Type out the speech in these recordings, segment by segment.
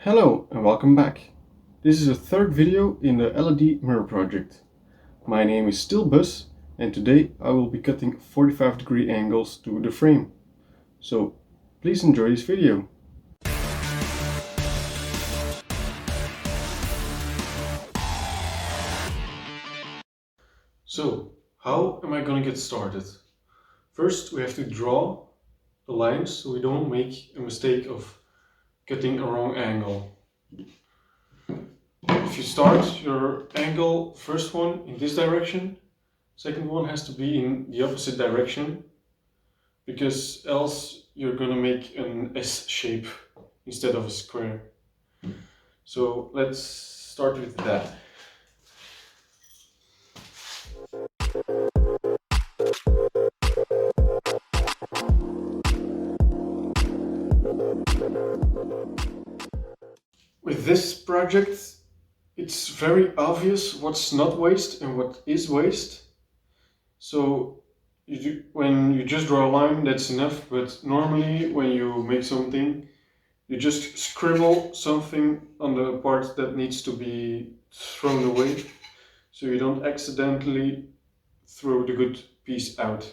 Hello and welcome back. This is the third video in the LED mirror project. My name is still Buzz and today I will be cutting 45-degree angles to the frame. So please enjoy this video. So how am I gonna get started? First we have to draw the lines so we don't make a mistake of cutting a wrong angle. If you start your angle, first one in this direction, second one has to be in the opposite direction, because else you're gonna make an S shape instead of a square. So let's start with that. With this project, it's very obvious what's not waste and what is waste. So when you just draw a line, that's enough, but normally when you make something, you just scribble something on the part that needs to be thrown away, so you don't accidentally throw the good piece out.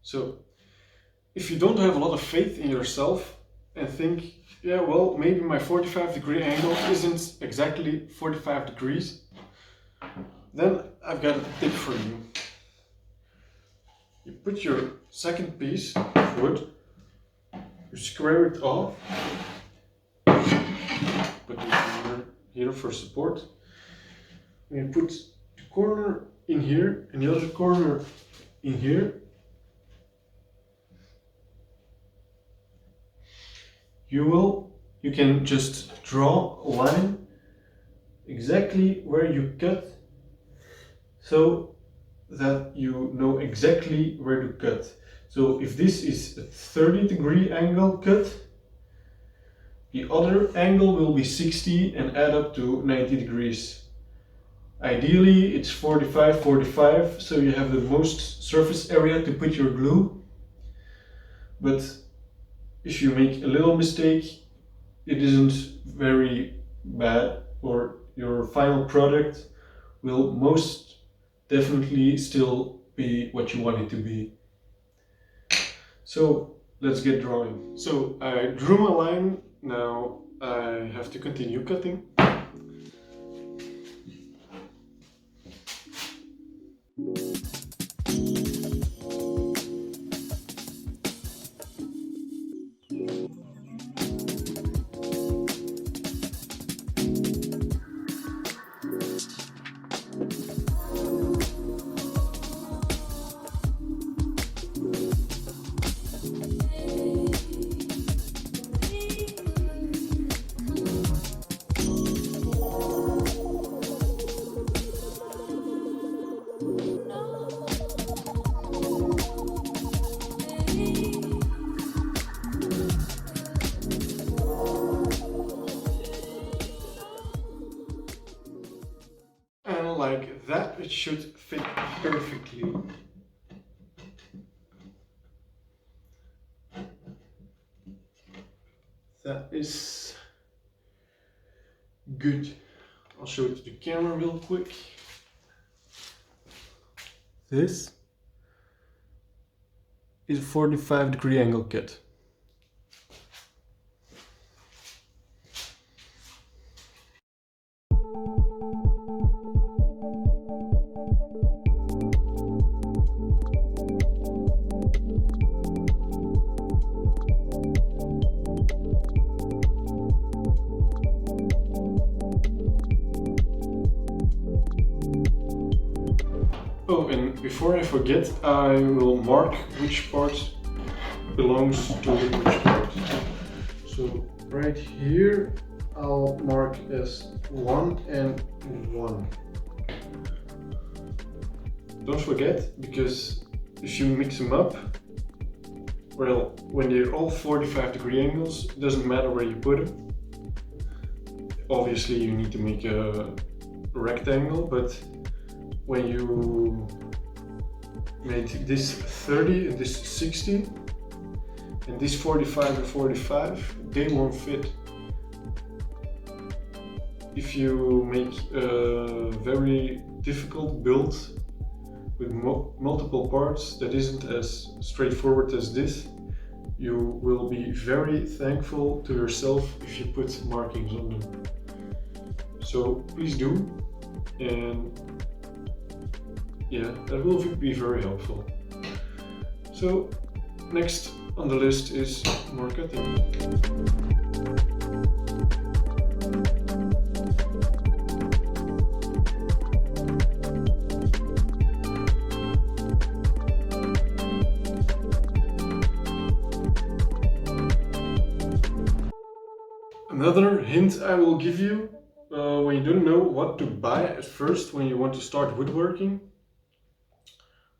So, if you don't have a lot of faith in yourself and think, yeah, well, maybe my 45-degree angle isn't exactly 45 degrees, then I've got a tip for you. You put your second piece of wood, you square it off, put it here for support, and you put the corner in here and the other corner in here. You can just draw a line exactly where you cut, so that you know exactly where to cut. So if this is a 30-degree angle cut, the other angle will be 60 and add up to 90 degrees. Ideally it's 45, so you have the most surface area to put your glue, but if you make a little mistake, it isn't very bad, or your final product will most definitely still be what you want it to be. So let's get drawing. So I drew my line, now I have to continue cutting. And like that, it should fit perfectly. That is good. I'll show it to the camera real quick. This is a 45-degree angle cut. before I forget, I will mark which part belongs to which part. So right here I'll mark as 1 and 1. Don't forget, because if you mix them up, well, when they're all 45-degree angles, it doesn't matter where you put them. Obviously you need to make a rectangle, but when you made this 30 and this 60 and this 45 and 45, they won't fit. If you make a very difficult build with multiple parts that isn't as straightforward as this, you will be very thankful to yourself if you put markings on them. So please do, and yeah, that will be very helpful. So next on the list is more cutting. Another hint I will give you when you don't know what to buy at first when you want to start woodworking,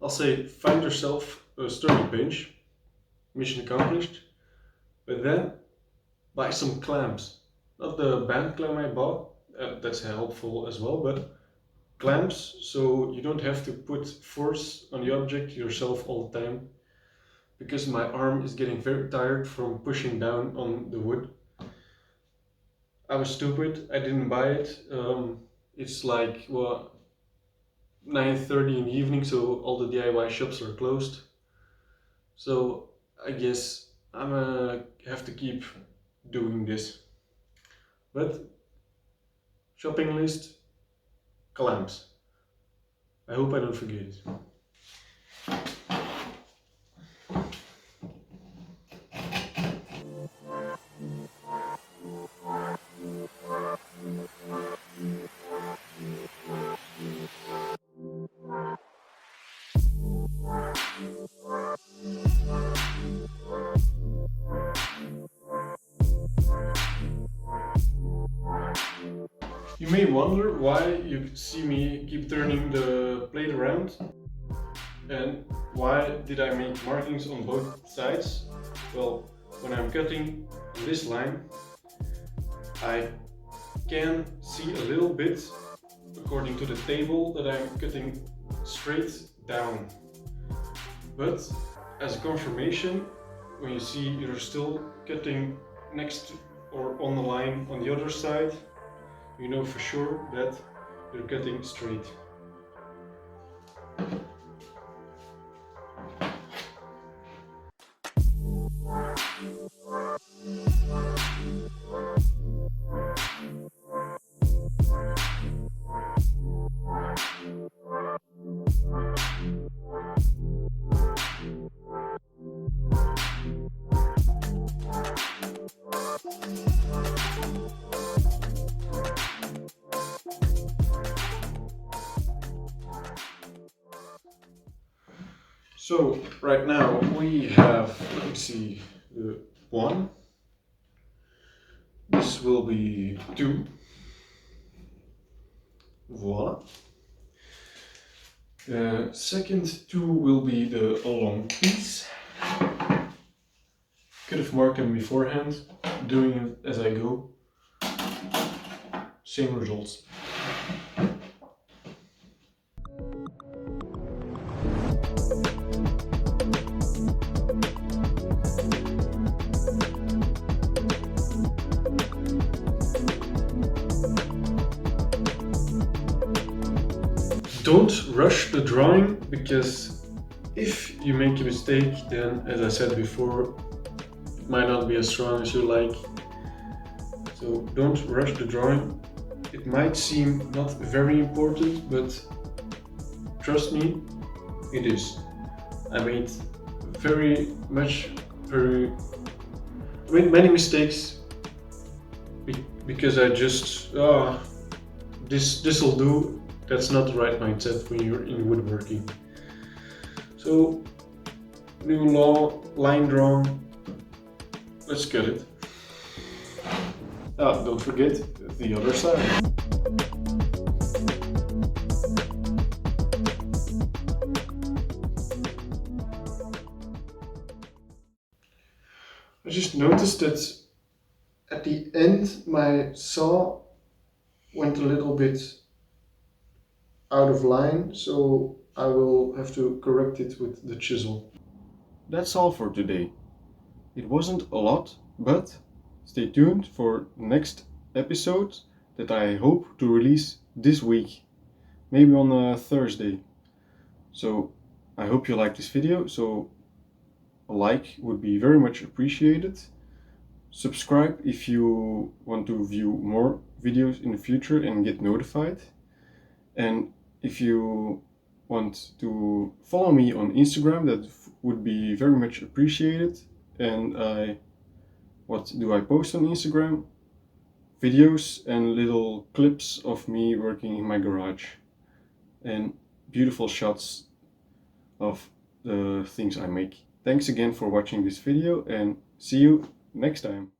I'll say find yourself a sturdy bench, mission accomplished, but then buy some clamps. Not the band clamp I bought, that's helpful as well, but clamps so you don't have to put force on the object yourself all the time, because my arm is getting very tired from pushing down on the wood. I was stupid, I didn't buy it. It's like, well, 9:30 in the evening, so all the DIY shops are closed. So I guess I'm gonna have to keep doing this. But shopping list, clamps. I hope I don't forget it. You may wonder why you see me keep turning the plate around and why did I make markings on both sides. Well, when I'm cutting on this line, I can see a little bit, according to the table, that I'm cutting straight down. But as a confirmation, when you see you're still cutting next or on the line on the other side, you know for sure that you're cutting straight. So right now we have, let me see, the 1. This will be 2. Voila. The second 2 will be the long piece. Could have marked them beforehand, doing it as I go. Same results. Don't rush the drawing, because if you make a mistake, then, as I said before, it might not be as strong as you like. So don't rush the drawing. It might seem not very important, but trust me, it is. I made many mistakes because I just, this'll do. That's not the right mindset when you're in woodworking. So new line drawn. Let's cut it. Don't forget the other side. I just noticed that at the end my saw went a little bit out of line, so I will have to correct it with the chisel. That's all for today. It wasn't a lot, but stay tuned for next episode that I hope to release this week, maybe on a Thursday. So I hope you like this video, so a like would be very much appreciated. Subscribe if you want to view more videos in the future and get notified. And if you want to follow me on Instagram, that would be very much appreciated. And what do I post on Instagram? Videos and little clips of me working in my garage and beautiful shots of the things I make. Thanks again for watching this video and see you next time.